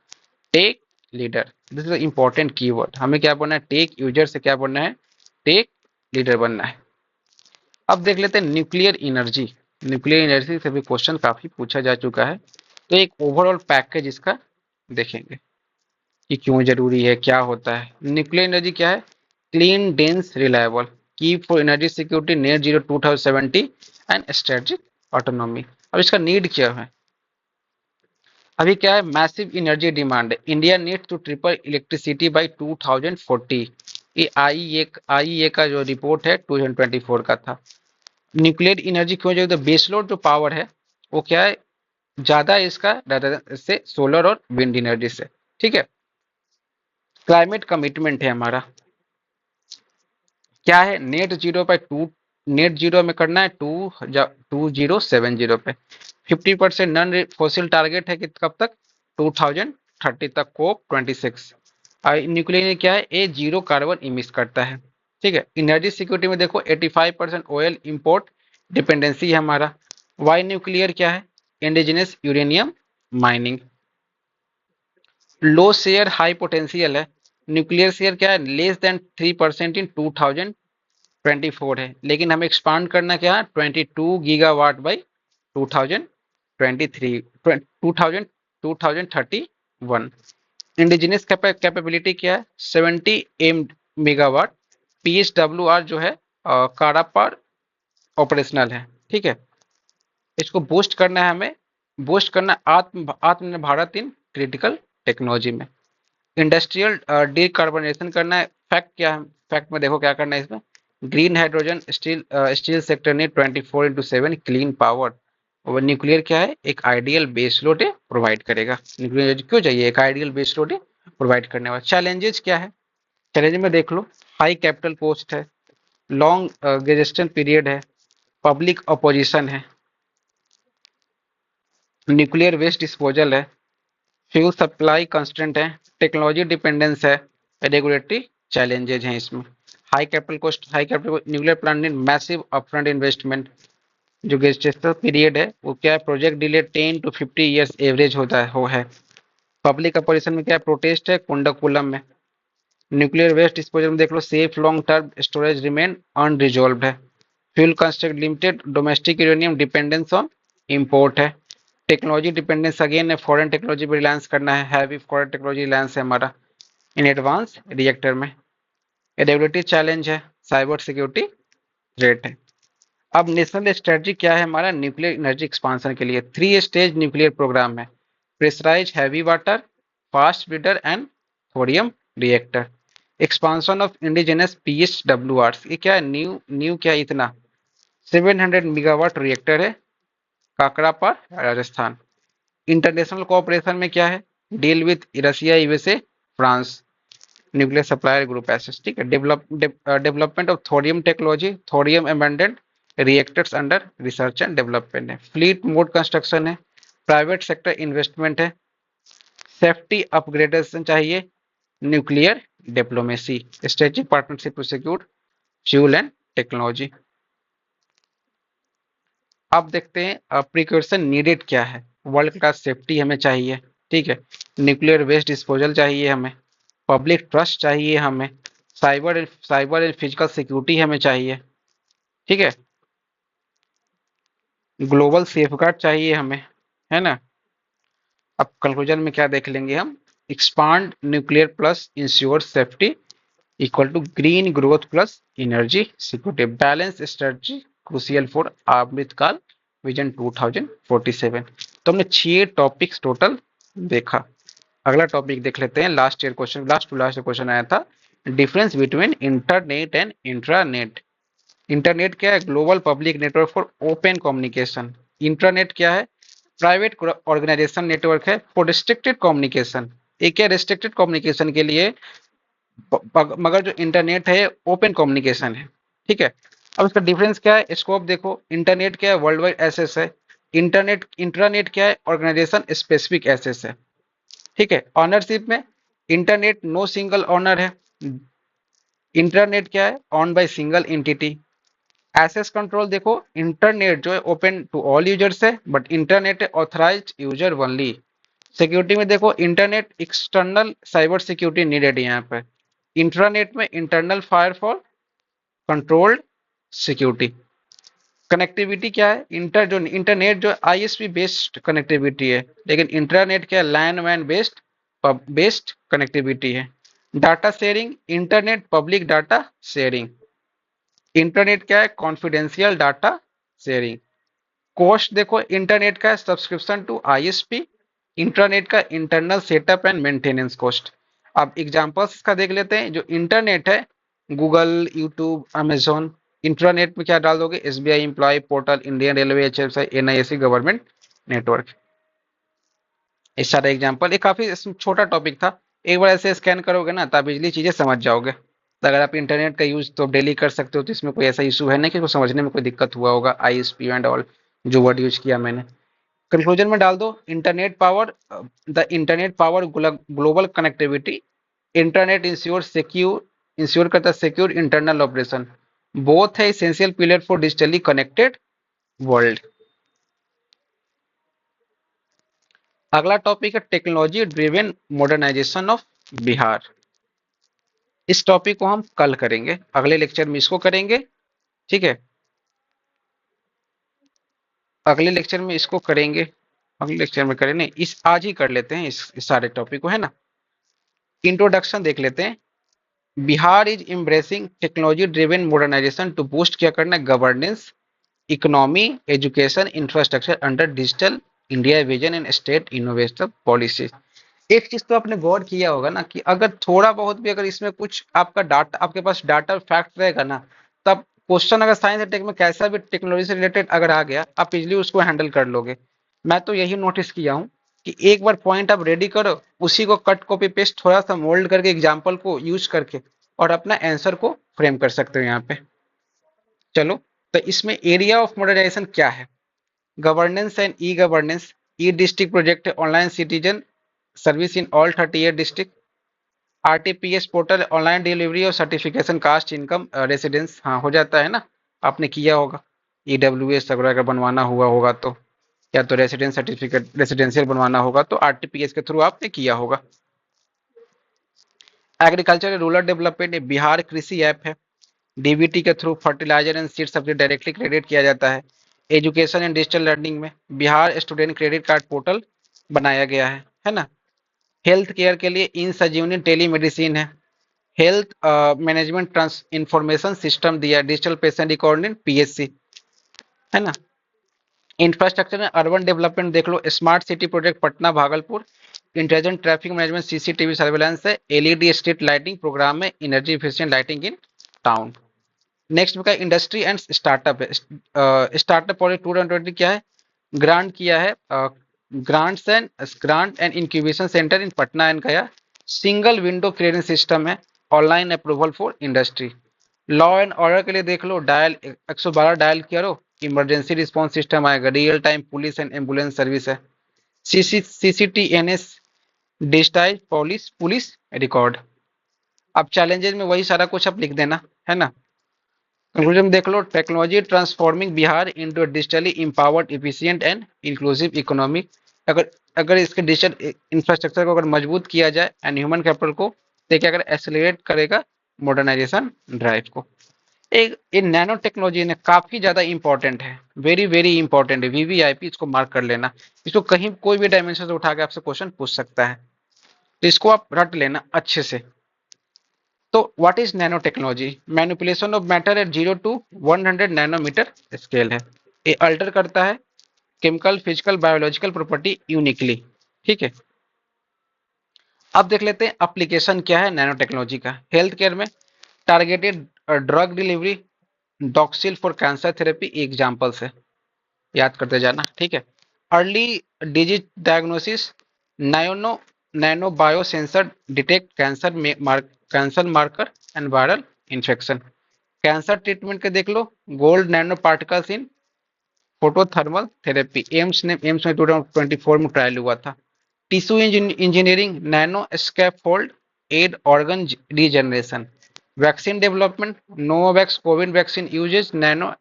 tech leader. This is important keyword. हमें क्या बनना है, take user से क्या बनना है, take leader बनना है। अब देख लेते हैं न्यूक्लियर एनर्जी। न्यूक्लियर एनर्जी से भी क्वेश्चन काफी पूछा जा चुका है, तो एक ओवरऑल पैकेज इसका देखेंगे कि क्यों जरूरी है, क्या होता है। न्यूक्लियर एनर्जी क्या है, क्लीन डेंस रिलायबल की for energy security net zero 2070 and strategic autonomy. अब इसका नीड क्या है, अभी क्या है, मैसिव एनर्जी डिमांड है। India needs to triple electricity by 2040। ये आईईए का जो रिपोर्ट है 2024 का था। न्यूक्लियर एनर्जी क्यों जरूरी, तो बेसलोड जो पावर है वो क्या है, ज्यादा है इसका से सोलर और विंड एनर्जी से, ठीक है। क्लाइमेट कमिटमेंट है हमारा, क्या है, नेट जीरो में करना है 2070 पे। 50% नॉन फॉसिल टारगेट है कि कब तक, 2030 तक, कोप 26। न्यूक्लियर क्या है, ए जीरो कार्बन इमिस करता है, ठीक है। एनर्जी सिक्योरिटी में देखो 85% ऑयल इंपोर्ट डिपेंडेंसी है हमारा। वाई न्यूक्लियर क्या है, इंडिजिनस यूरेनियम माइनिंग। लो शेयर हाई पोटेंशियल है। न्यूक्लियर शेयर क्या है, लेस देन 3% इन 2024 है, लेकिन हमें एक्सपांड करना क्या है, 22 गीगावाट बाई 2023 2031। इंडिजिनस कैपेबिलिटी क्या है, 70 एम मेगावाट। पीएसडब्ल्यूआर जो है काड़ा पर ऑपरेशनल है, ठीक है। इसको बूस्ट करना है हमें, बूस्ट करना आत्मनिर्भर भारत इन क्रिटिकल टेक्नोलॉजी में। इंडस्ट्रियल डीकार्बोनाइजेशन करना है। फैक्ट क्या है, फैक्ट में देखो क्या करना है इसमें, ग्रीन हाइड्रोजन स्टील सेक्टर ने 24/7 क्लीन पावर। और न्यूक्लियर क्या है, एक आइडियल बेस लोड प्रोवाइड करेगा। न्यूक्लियर क्यों चाहिए, एक आइडियल बेस लोड प्रोवाइड करने वाला। चैलेंजेस क्या है, चैलेंज में देख लो, हाई कैपिटल कॉस्ट है, लॉन्ग गेजेस्टेशन पीरियड है, पब्लिक अपोजिशन है, न्यूक्लियर वेस्ट डिस्पोजल है, फ्यूल सप्लाई कंस्टेंट है, टेक्नोलॉजी डिपेंडेंस है, रेगुलेटरी चैलेंजेज हैं इसमें। High capital cost, high capital nuclear plant need massive upfront investment. जो गेस्टेशन पीरियड है वो क्या है, project delay 10 to 50 years average होता है, वो है। पब्लिक ऑपरेशन में क्या है, प्रोटेस्ट है कुंडकुलम में। न्यूक्लियर वेस्ट डिस्पोजल में देख लो, safe long term storage remain unresolved है। Fuel construct limited, domestic uranium dependence on import है। टेक्नोलॉजी डिपेंडेंस अगेन है, फॉरेन टेक्नोलॉजी पर रिलायंस करना है, हैवी फॉरेन टेक्नोलॉजी रिलायंस है हमारा इन एडवांस रिएक्टर में। रेगुलेटरी चैलेंज है, साइबर सिक्योरिटी थ्रेट है। अब नेशनल स्ट्रेटजी क्या है हमारा न्यूक्लियर एनर्जी एक्सपांसन के लिए, 3 स्टेज न्यूक्लियर प्रोग्राम है। Pressurise heavy water, fast breeder and thorium reactor. Expansion of indigenous PHWR, ये क्या है, न्यू न्यू क्या है इतना, 700 मेगावाट रिएक्टर है, काकड़ा पर राजस्थान। इंटरनेशनल कोऑपरेशन में क्या है, deal with Russia, USA, France. Nuclear supplier group access, ठीक है। Development of thorium technology, thorium amended reactors under research and development है। फ्लीट मोड कंस्ट्रक्शन है, प्राइवेट सेक्टर इन्वेस्टमेंट है। सेफ्टी अपग्रेडेशन चाहिए, nuclear diplomacy, strategic partnership to secure fuel and technology. अब देखते हैं precaution needed क्या है। वर्ल्ड क्लास सेफ्टी हमें चाहिए, ठीक है। न्यूक्लियर वेस्ट डिस्पोजल चाहिए हमें, पब्लिक ट्रस्ट चाहिए हमें, साइबर एंड फिजिकल सिक्योरिटी हमें चाहिए, ठीक है। ग्लोबल सेफगार्ड चाहिए हमें, है ना। अब कंक्लूजन में क्या देख लेंगे हम, expand nuclear plus ensure safety equal to green growth plus energy security, balance strategy crucial for Amritkaal vision 2047। तो हमने 6 टॉपिक्स टोटल देखा। अगला टॉपिक देख लेते हैं, last year question, last to last question आया था, difference between internet and intranet. Internet क्या है, global public network for open communication. Internet क्या है, प्राइवेट ऑर्गेनाइजेशन नेटवर्क है फॉर रिस्ट्रिक्टेड कम्युनिकेशन। एक है रिस्ट्रिक्टेड कम्युनिकेशन के लिए, मगर जो इंटरनेट है ओपन कम्युनिकेशन है, ठीक है। अब इसका डिफरेंस क्या है, स्कोप देखो, इंटरनेट क्या है, वर्ल्ड वाइड एक्सेस है। इंट्रानेट क्या है, ऑर्गेनाइजेशन स्पेसिफिक एक्सेस है, ठीक है। ऑनरशिप में इंटरनेट नो सिंगल ऑनर है, इंटरनेट क्या है, owned by single entity. Access control देखो, इंटरनेट जो है ओपन टू ऑल यूजर्स है, बट इंटरनेट है ऑथराइज्ड यूजर ओनली। सिक्योरिटी में देखो, internet external cyber security needed है यहाँ पे। इंट्रानेट में internal firewall controlled security. Connectivity क्या है, इंटरनेट जो ISP बेस्ड कनेक्टिविटी है, लेकिन इंटरनेट क्या है, लैन वैन बेस्ड कनेक्टिविटी है। Data sharing, internet public data sharing. Internet क्या है, कॉन्फिडेंशियल डाटा शेयरिंग। कॉस्ट देखो, इंटरनेट का सब्सक्रिप्शन टू ISP, इंटरनेट का internal setup and maintenance cost. अब एग्जांपल्स का देख लेते हैं, जो इंटरनेट है, गूगल, यूट्यूब, अमेजोन। इंटरनेट में क्या डाल दोगे, SBI employ portal, Indian railway, HFCI, NISC government network. इस सारे एग्जांपल, ये काफी छोटा टॉपिक था, एक बार ऐसे स्कैन करोगे ना तो आप इजिली चीजें समझ जाओगे। तो अगर आप इंटरनेट का यूज तो डेली कर सकते हो, तो इसमें कोई ऐसा इशू है नहीं कि उसको समझने में कोई दिक्कत हुआ होगा, ISP एंड ऑल जो वर्ड यूज किया मैंने। कंक्लूजन में डाल दो, internet power, the internet power global connectivity. Internet insure करता सिक्योर इंटरनल ऑपरेशन। बोथ है essential pillar for digitally connected world. अगला टॉपिक है technology driven modernisation of Bihar. इस टॉपिक को हम कल करेंगे, अगले लेक्चर में इसको करेंगे, ठीक है। अगले लेक्चर में इसको करेंगे, अगले लेक्चर में करें नहीं, इस आज ही कर लेते हैं इस सारे टॉपिक को, है ना। इंट्रोडक्शन देख लेते हैं। Bihar is embracing technology driven modernisation to boost क्या करना है, governance, economy, education, infrastructure under digital India vision and state innovation policy. एक चीज तो आपने गौर किया होगा ना, कि अगर थोड़ा बहुत भी अगर इसमें कुछ आपका डाटा, आपके पास डाटा फैक्ट रहेगा ना, तब क्वेश्चन अगर साइंस टेक में कैसा भी टेक्नोलॉजी से रिलेटेड अगर आ गया, आप इजिली उसको हैंडल कर लोगे। मैं तो यही नोटिस किया हूँ कि एक बार पॉइंट आप रेडी करो, उसी को कट कॉपी पेस्ट थोड़ा सा मोल्ड करके एग्जाम्पल को यूज करके और अपना आंसर को फ्रेम कर सकते हो यहाँ पे। चलो, तो इसमें एरिया ऑफ मॉडर्नाइजेशन क्या है, governance and e governance, e district project है, online citizen service in all 38 district, RTPS portal, online delivery और सर्टिफिकेशन, कास्ट, इनकम, रेसिडेंस, हाँ हो जाता है ना, आपने किया होगा। ईडब्ल्यूएस वगैरह अगर बनवाना हुआ होगा तो, या तो रेसिडेंस सर्टिफिकेट रेसिडेंशियल बनवाना होगा तो आरटीपीएस के थ्रू आपने किया होगा। एग्रीकल्चर रूरल डेवलपमेंट बिहार कृषि ऐप है। डीबीटी के through fertiliser and seed subsidy directly credit किया जाता है। एजुकेशन एंड डिजिटल लर्निंग में Bihar student credit card portal बनाया गया है ना। हेल्थ केयर के लिए इन संजीवनी टेली मेडिसिन है। Health management trans information system दिया, डिजिटल पेशेंट रिकॉर्डिंग पीएचसी, है ना। इंफ्रास्ट्रक्चर में अर्बन डेवलपमेंट देख लो, smart city project Patna Bhagalpur, intelligent traffic management CCTV surveillance है, एलईडी स्ट्रीट लाइटिंग प्रोग्राम में energy efficient lighting in town. Next का इंडस्ट्री एंड स्टार्टअप है। स्टार्टअप प्रोजेक्ट 220 क्या है, ग्रांट किया है, grant and incubation centre in Patna and Gaya. Single window clearance system है, online approval for industry. Law and order के लिए देख लो, डायल 112 डायल करो, इमरजेंसी रिस्पॉन्स सिस्टम आएगा, real time police and ambulance service है। CCTNS digitise police police record. अब challenges में वही सारा कुछ अब लिख देना, है ना। कंक्लूजन देख लो, technology transforming Bihar into digitally empowered efficient and inclusive economy. अगर अगर इसके डिजिटल इंफ्रास्ट्रक्चर को अगर मजबूत किया जाए एंड ह्यूमन कैपिटल को, तो क्या अगर एक्सेलरेट करेगा मॉडर्नाइजेशन ड्राइव को। एक इन नैनो टेक्नोलॉजी ने काफी ज्यादा इंपॉर्टेंट है, वेरी वेरी इंपॉर्टेंट है, वीवीआईपी, इसको मार्क कर लेना। इसको कहीं कोई भी डायमेंशन से उठा के आपसे क्वेश्चन पूछ सकता है, तो इसको आप रट लेना अच्छे से। तो what is nanotechnology, manipulation of matter at 0 to 100 nanometre scale है। ये अल्टर करता है chemical, physical, biological property uniquely, ठीक है। अब देख लेते हैं एप्लीकेशन क्या है नैनो टेक्नोलॉजी का। हेल्थ केयर में targeted drug delivery, Doxil for cancer therapy examples है, याद करते जाना, ठीक है। Early disease diagnosis, nano nano biosensor detect cancer marker and viral infection. Cancer treatment के देख लो, gold nanoparticles in photothermal therapy, AIIMS में 2024 में ट्रायल हुआ था। Tissue engineering, nano scaffold aid organ regeneration. Vaccine development, Novavax Covid vaccine uses nano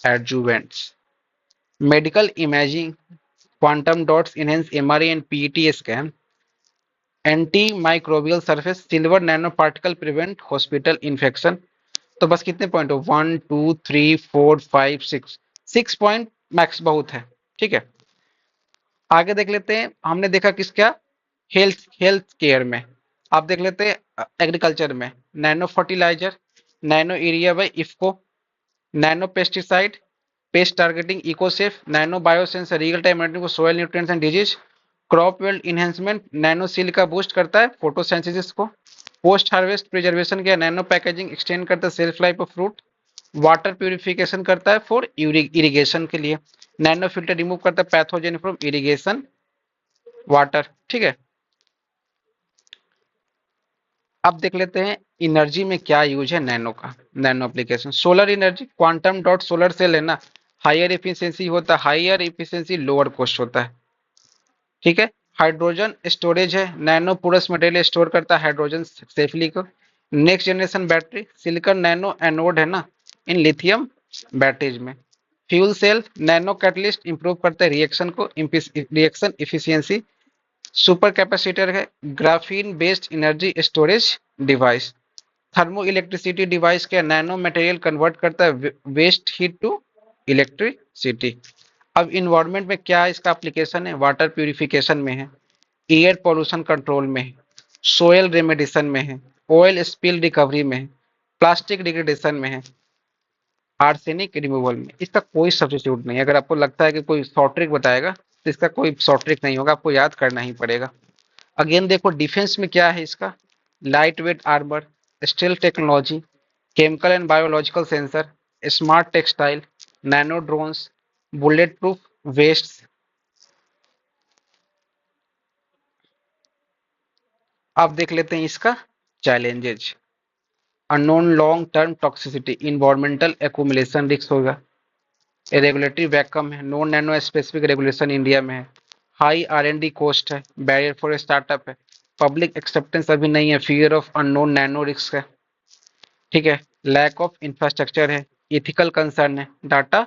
adjuvants. Medical imaging, quantum dots enhance MRI and PET scan. Anti microbial surface, silver nano particle prevent hospital infection. तो बस कितने point हो, 1 2 3 4 5 6, 6 point max बहुत है, ठीक है। आगे देख लेते हैं, हमने देखा किसका, हेल्थ केयर में। आप देख लेते हैं एग्रीकल्चर में, nano fertiliser, nano urea by IFFCO, nano pesticide, pest targeting ecosafe, nano biosensor real time monitoring for soil nutrients and disease. Crop wealth enhancement, nano seal का बूस्ट करता है फोटोसिंथेसिस को। पोस्ट हार्वेस्ट प्रिजर्वेशन किया, nano packaging extend करता है shelf life of fruit. Water purification करता है for irrigation के लिए। नैनो फिल्टर रिमूव करता है पैथोजन फ्रॉम इरिगेशन वाटर, ठीक है। अब देख लेते हैं एनर्जी में क्या यूज है नैनो का, nano application. Solar energy, quantum dot solar cell है ना, हायर एफिशिएंसी होता है, हायर एफिशिएंसी लोअर कॉस्ट होता है, ठीक है। हाइड्रोजन स्टोरेज है, नैनो पोरस मटेरियल स्टोर करता है हाइड्रोजन सेफली को। Next generation battery, silicon nano anode है ना इन लिथियम बैटरीज में। Fuel cell, nano catalyst improve करता है रिएक्शन को, रिएक्शन इफिशियंसी। सुपर कैपेसिटर है, graphene based energy storage device. Thermo electricity device के, नैनो मटेरियल कन्वर्ट करता है वेस्ट हीट टू इलेक्ट्रिसिटी। अब इन्वायरमेंट में क्या इसका एप्लीकेशन है, वाटर प्यूरिफिकेशन में है, एयर पॉल्यूशन कंट्रोल में है, सोयल रेमेडिएशन में है, ऑयल स्पिल रिकवरी में है, प्लास्टिक डिग्रेडेशन में है, आर्सेनिक रिमूवल में। इसका कोई सब्स्टिट्यूट नहीं है। अगर आपको लगता है कि कोई शॉर्ट ट्रिक बताएगा, तो इसका कोई शॉर्ट ट्रिक नहीं होगा, आपको याद करना ही पड़ेगा। अगेन देखो डिफेंस में क्या है इसका, light weight armour, steel technology, chemical and biological sensor, smart textile, nano drones, bullet proof vest. अब देख लेते हैं इसका challenges. Unknown long term toxicity, environmental accumulation risk होगा, रेगुलेटरी वैक्यूम है, no nano specific regulation India में है, high R&D cost है, बैरियर फॉर स्टार्टअप है, पब्लिक एक्सेप्टेंस अभी नहीं है, fear of unknown nano risk है, ठीक है, लैक ऑफ इंफ्रास्ट्रक्चर है, इथिकल कंसर्न है, डाटा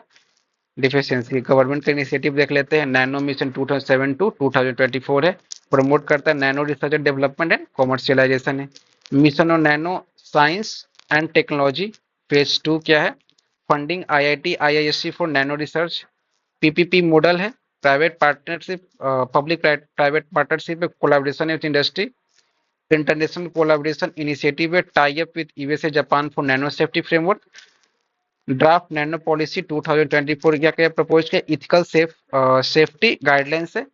डिफिशियंसी। गवर्नमेंट का इनिशिएटिव देख लेते हैं, नैनो मिशन 2007 टू 2024 है, प्रमोट करता है nano research and development and commercialisation है। Mission on nano science and technology phase 2 क्या है, funding IIT IISc for nano research, PPP model है, private partnership, public private partnership है, collaboration with industry, international collaboration initiative है, tie up with USA Japan for nano safety framework, draft nano policy 2024 क्या propose किया, ethical safety guidelines है,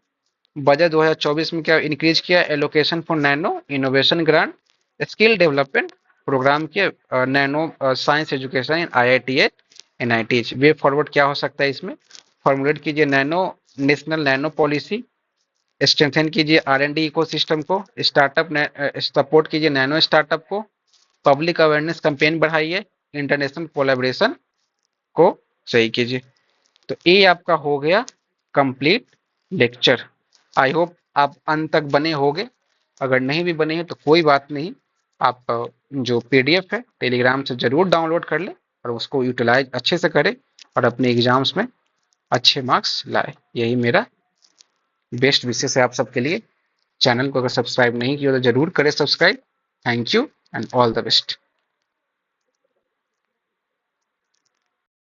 budget 2024 में क्या increase किया, allocation for nano innovation grant, skill development programme किया, nano science education in IIT NIT। Way forward क्या हो सकता है इसमें, फॉर्मुलेट कीजिए nano national nano policy, strengthen कीजिए R&D इकोसिस्टम को, स्टार्टअप सपोर्ट कीजिए नैनो स्टार्टअप को, पब्लिक अवेयरनेस कैंपेन बढ़ाइए, इंटरनेशनल कोलैबोरेशन को सही कीजिए। तो ये आपका हो गया कंप्लीट लेक्चर। आई होप आप अंत तक बने होंगे, अगर नहीं भी बने हैं तो कोई बात नहीं, आप जो PDF है टेलीग्राम से जरूर डाउनलोड कर लें और उसको यूटिलाइज अच्छे से करें और अपने एग्जाम्स में अच्छे मार्क्स लाए, यही मेरा बेस्ट विशेष है आप सबके लिए। चैनल को अगर सब्सक्राइब नहीं किया तो जरूर करें subscribe. Thank you and all the best.